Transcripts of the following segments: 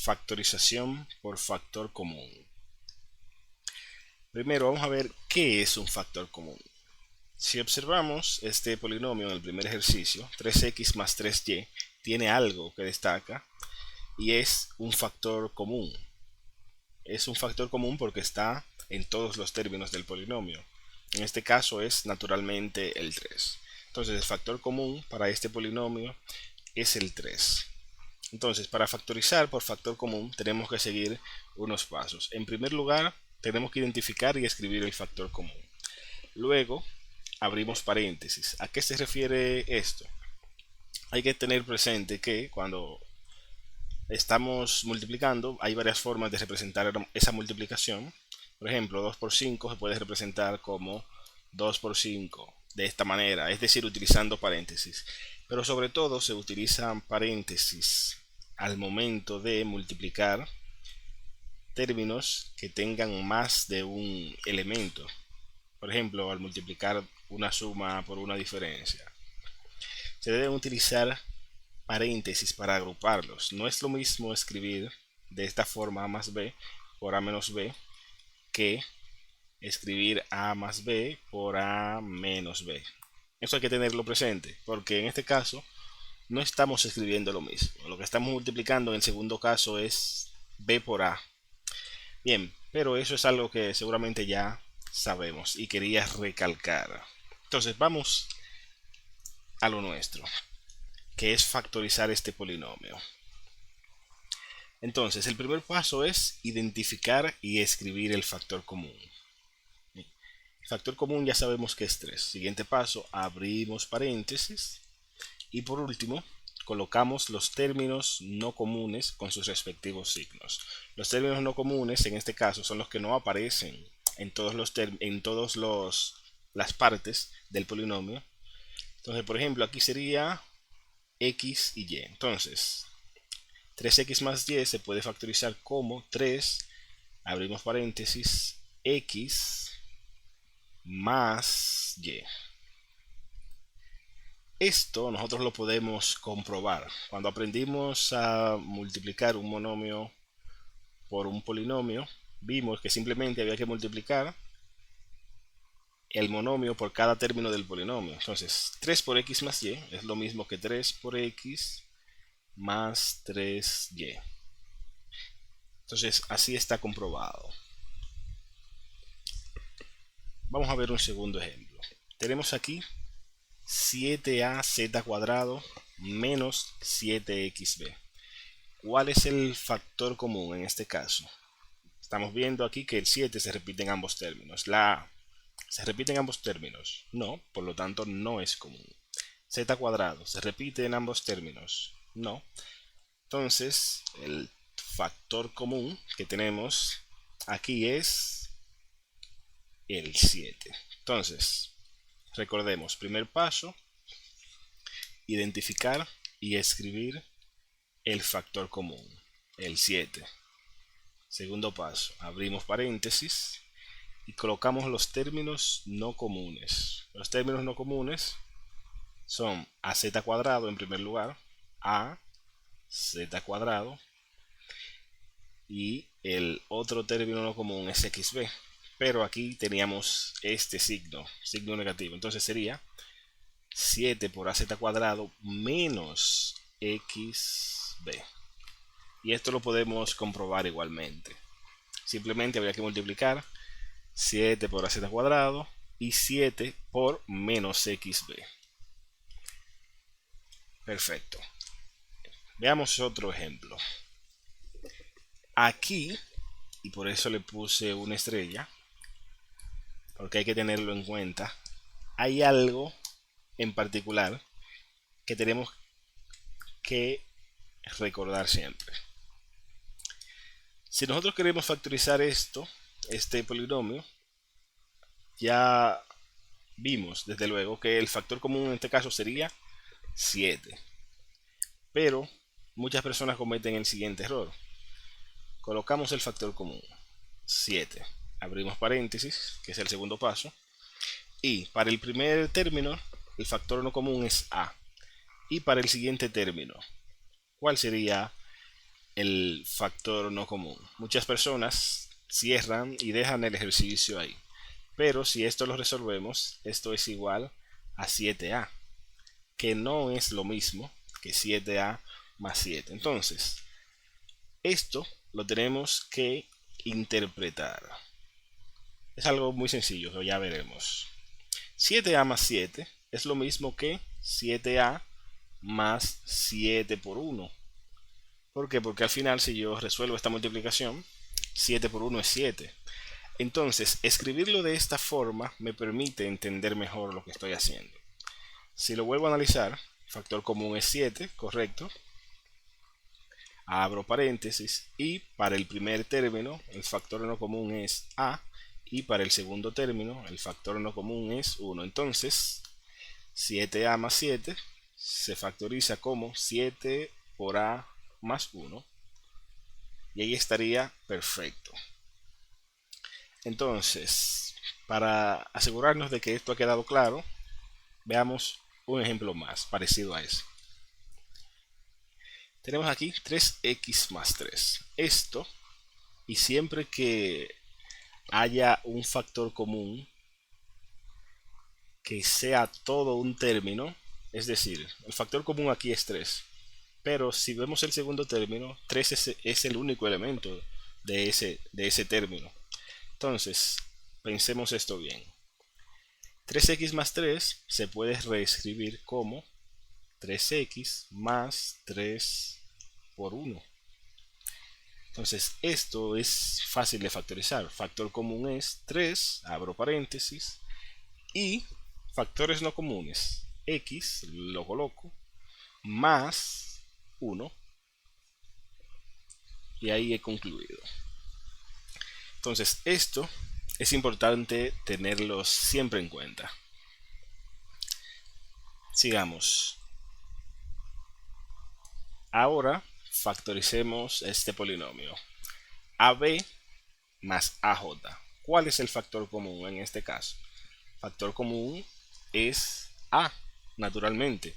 Factorización por factor común. Primero vamos a ver qué es un factor común. Si observamos este polinomio en el primer ejercicio, 3x más 3y, tiene algo que destaca y es un factor común. Es un factor común porque está en todos los términos del polinomio. En este caso es naturalmente el 3. Entonces el factor común para este polinomio es el 3. Entonces, para factorizar por factor común tenemos que seguir unos pasos. En primer lugar, tenemos que identificar y escribir el factor común. Luego, abrimos paréntesis. ¿A qué se refiere esto? Hay que tener presente que cuando estamos multiplicando, hay varias formas de representar esa multiplicación. Por ejemplo, 2 por 5 se puede representar como 2 por 5, de esta manera, es decir, utilizando paréntesis. Pero sobre todo se utilizan paréntesis al momento de multiplicar términos que tengan más de un elemento. Por ejemplo, al multiplicar una suma por una diferencia. Se deben utilizar paréntesis para agruparlos. No es lo mismo escribir de esta forma a más b por a menos b que escribir a más b por a menos b. Eso hay que tenerlo presente, porque en este caso no estamos escribiendo lo mismo. Lo que estamos multiplicando en el segundo caso es b por a. Bien, pero eso es algo que seguramente ya sabemos y quería recalcar. Entonces vamos a lo nuestro, que es factorizar este polinomio. Entonces el primer paso es identificar y escribir el factor común. El factor común ya sabemos que es 3. Siguiente paso, abrimos paréntesis y por último colocamos los términos no comunes con sus respectivos signos. Los términos no comunes en este caso son los que no aparecen en todos las partes del polinomio. Entonces, por ejemplo, aquí sería x y y. Entonces, 3x más y se puede factorizar como 3, abrimos paréntesis, x más y. Esto nosotros lo podemos comprobar. Cuando aprendimos a multiplicar un monomio por un polinomio, vimos que simplemente había que multiplicar el monomio por cada término del polinomio. Entonces, 3 por x más y es lo mismo que 3 por x más 3y. Entonces, así está comprobado. Vamos a ver un segundo ejemplo. Tenemos aquí 7az cuadrado menos 7xb. ¿Cuál es el factor común en este caso? Estamos viendo aquí que el 7 se repite en ambos términos. La a se repite en ambos términos. No, por lo tanto no es común. Z cuadrado se repite en ambos términos. No. Entonces el factor común que tenemos aquí es el 7. Entonces, recordemos, primer paso, identificar y escribir el factor común, el 7. Segundo paso, abrimos paréntesis y colocamos los términos no comunes. Los términos no comunes son az cuadrado en primer lugar, a z cuadrado, y el otro término no común es xb. Pero aquí teníamos este signo negativo. Entonces sería 7 por az cuadrado menos xb. Y esto lo podemos comprobar igualmente. Simplemente habría que multiplicar 7 por az cuadrado y 7 por menos xb. Perfecto. Veamos otro ejemplo. Aquí, y por eso le puse una estrella, porque hay que tenerlo en cuenta, hay algo en particular que tenemos que recordar siempre. Si nosotros queremos factorizar este polinomio, ya vimos desde luego que el factor común en este caso sería 7. Pero muchas personas cometen el siguiente error. Colocamos el factor común 7, abrimos paréntesis, que es el segundo paso, y para el primer término el factor no común es a, y para el siguiente término, ¿cuál sería el factor no común. Muchas personas cierran y dejan el ejercicio ahí. Pero si esto lo resolvemos, esto es igual a 7a, que no es lo mismo que 7a más 7. Entonces, esto lo tenemos que interpretar. Es algo muy sencillo, que ya veremos. 7a más 7 es lo mismo que 7a más 7 por 1. ¿Por qué? Porque al final, si yo resuelvo esta multiplicación, 7 por 1 es 7. Entonces, escribirlo de esta forma me permite entender mejor lo que estoy haciendo. Si lo vuelvo a analizar, factor común es 7, correcto. Abro paréntesis y para el primer término el factor no común es a y para el segundo término el factor no común es 1. Entonces 7a más 7 se factoriza como 7 por a más 1 y ahí estaría perfecto. Entonces, para asegurarnos de que esto ha quedado claro, veamos un ejemplo más parecido a ese. Tenemos aquí 3x más 3. Esto, y siempre que haya un factor común que sea todo un término, es decir, el factor común aquí es 3, pero si vemos el segundo término, 3 es el único elemento de ese término. Entonces, pensemos esto bien. 3x más 3 se puede reescribir como 3x más 3 por 1. Entonces, esto es fácil de factorizar. Factor común es 3, abro paréntesis, y factores no comunes, x, lo coloco, más 1, y ahí he concluido. Entonces, esto es importante tenerlo siempre en cuenta. Sigamos. Ahora factoricemos este polinomio. AB más AJ. ¿Cuál es el factor común en este caso? Factor común es A, naturalmente.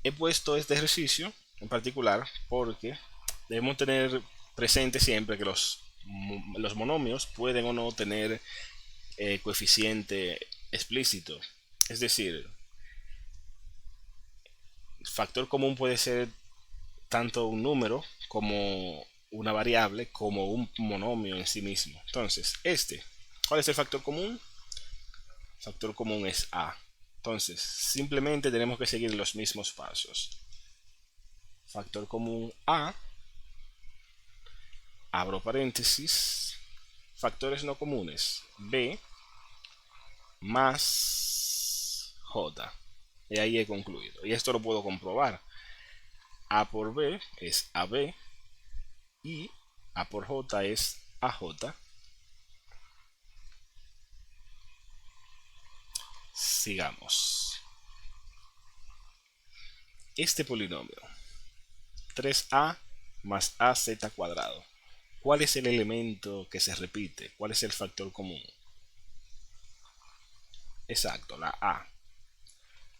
He puesto este ejercicio en particular porque debemos tener presente siempre que los monomios pueden o no tener coeficiente explícito. Es decir, el factor común puede ser tanto un número como una variable como un monomio en sí mismo. Entonces, ¿cuál es el factor común? El factor común es A. Entonces, simplemente tenemos que seguir los mismos pasos. Factor común A, abro paréntesis, factores no comunes, B más J. Y ahí he concluido. Y esto lo puedo comprobar. A por B es AB y A por J es AJ. Sigamos. Este polinomio 3a más az cuadrado. ¿Cuál es el elemento que se repite? ¿Cuál es el factor común? Exacto, la a.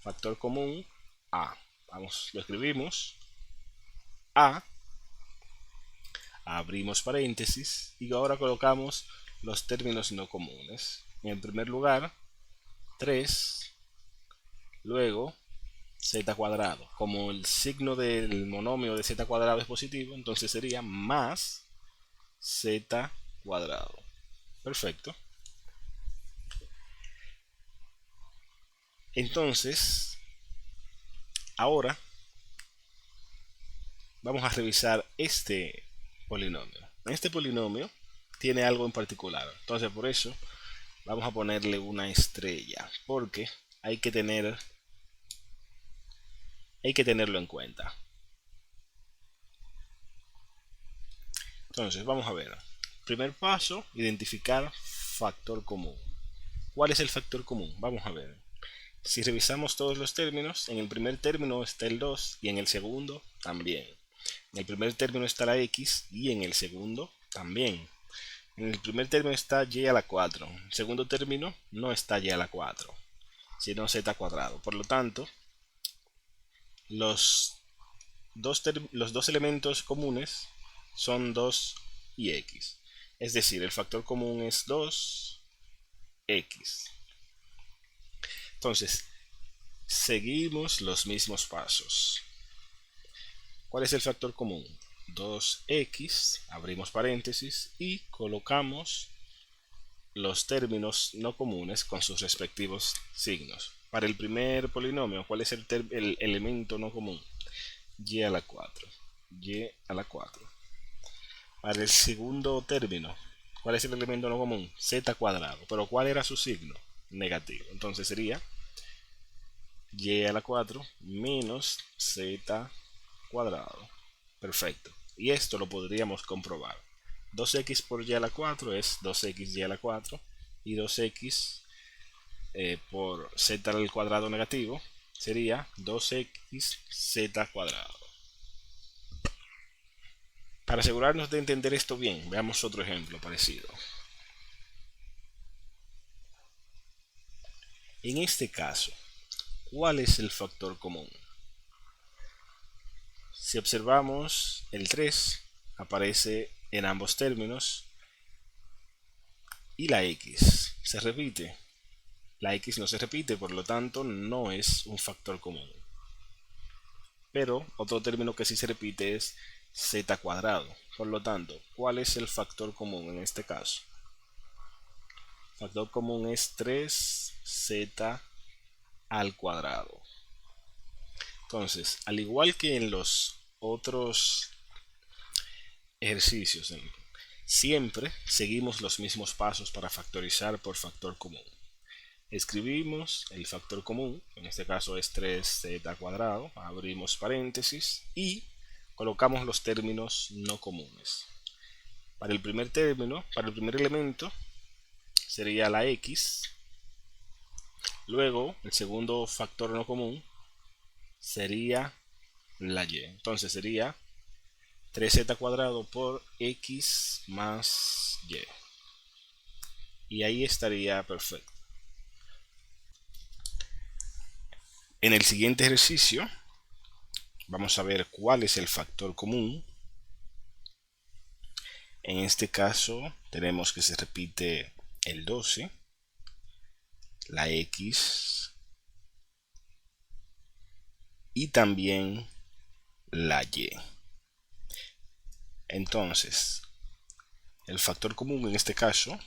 Factor común a. Vamos, lo escribimos. A. Abrimos paréntesis y ahora colocamos los términos no comunes. En primer lugar, 3, luego z cuadrado. Como el signo del monomio de z cuadrado es positivo, entonces sería más z cuadrado. Perfecto. Entonces, ahora vamos a revisar este polinomio. Este polinomio tiene algo en particular. Entonces, por eso vamos a ponerle una estrella, porque hay que tenerlo en cuenta. Entonces, vamos a ver. Primer paso, identificar factor común. ¿Cuál es el factor común? Vamos a ver. Si revisamos todos los términos, en el primer término está el 2 y en el segundo también. En el primer término está la x y en el segundo también. En el primer término está y a la 4. En el segundo término no está y a la 4, sino z cuadrado. Por lo tanto, los los dos elementos comunes son 2 y x. Es decir, el factor común es 2x. Entonces, seguimos los mismos pasos. ¿Cuál es el factor común? 2x, abrimos paréntesis y colocamos los términos no comunes con sus respectivos signos. Para el primer polinomio, ¿cuál es el elemento no común? Y a la 4. Y a la 4. Para el segundo término, ¿cuál es el elemento no común? Z cuadrado. ¿Pero cuál era su signo? Negativo. Entonces sería y a la 4 menos z cuadrado. Perfecto. Y esto lo podríamos comprobar. 2x por y a la 4 es 2x y a la 4. Y 2x por z al cuadrado negativo sería 2x z cuadrado. Para asegurarnos de entender esto bien, veamos otro ejemplo parecido. En este caso, ¿cuál es el factor común? Si observamos, el 3 aparece en ambos términos y la x se repite. La x no se repite, por lo tanto no es un factor común. Pero otro término que sí se repite es z cuadrado. Por lo tanto, ¿cuál es el factor común en este caso? El factor común es 3z al cuadrado. Entonces, al igual que en los otros ejercicios, siempre seguimos los mismos pasos para factorizar por factor común. Escribimos el factor común, en este caso es 3z cuadrado, abrimos paréntesis y colocamos los términos no comunes. Para el primer término, para el primer elemento, sería la x. Luego, el segundo factor no común sería la y. Entonces sería 3z cuadrado por x más y. Y ahí estaría perfecto. En el siguiente ejercicio vamos a ver cuál es el factor común. En este caso tenemos que se repite el 12, la x y también la y. Entonces, el factor común en este caso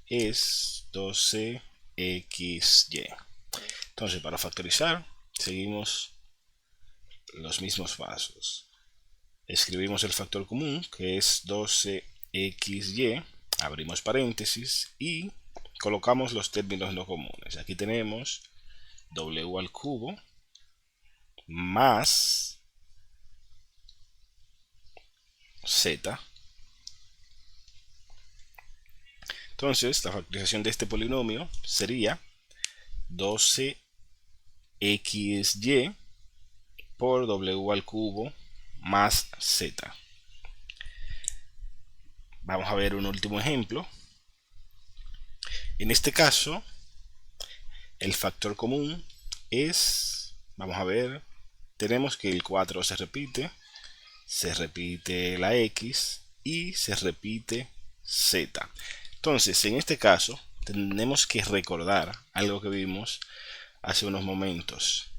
es 12xy. Entonces, para factorizar, seguimos los mismos pasos. Escribimos el factor común, que es 12xy, abrimos paréntesis y colocamos los términos no comunes. Aquí tenemos w al cubo más z. Entonces, la factorización de este polinomio sería 12xy por w al cubo más z. Vamos a ver un último ejemplo. En este caso, el factor común es, vamos a ver, tenemos que el 4 se repite la x y se repite z. Entonces, en este caso, tenemos que recordar algo que vimos hace unos momentos.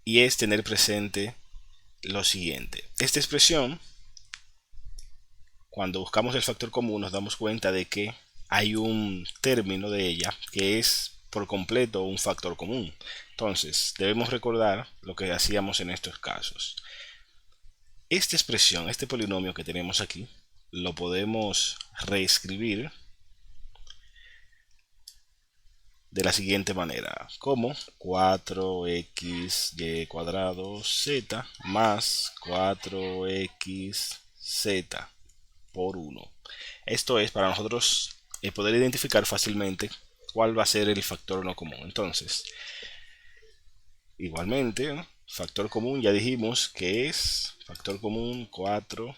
Y es tener presente lo siguiente. Esta expresión, cuando buscamos el factor común, nos damos cuenta de que hay un término de ella que es por completo un factor común. Entonces, debemos recordar lo que hacíamos en estos casos. Esta expresión, este polinomio que tenemos aquí, lo podemos reescribir de la siguiente manera, como 4xy cuadrado z más 4xz por 1. Esto es para nosotros poder identificar fácilmente cuál va a ser el factor no común. Entonces, igualmente, ¿no? Factor común ya dijimos que es factor común 4xz.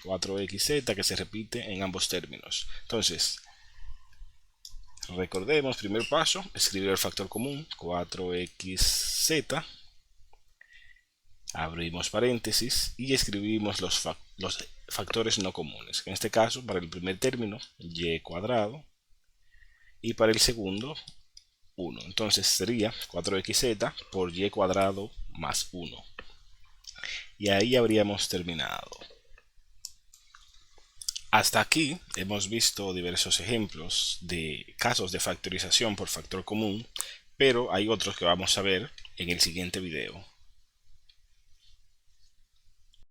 4xz que se repite en ambos términos. Entonces, recordemos, primer paso, escribir el factor común, 4xz, abrimos paréntesis y escribimos los factores no comunes. En este caso, para el primer término, y cuadrado, y para el segundo, 1. Entonces sería 4xz por y cuadrado más 1. Y ahí habríamos terminado. Hasta aquí hemos visto diversos ejemplos de casos de factorización por factor común, pero hay otros que vamos a ver en el siguiente video.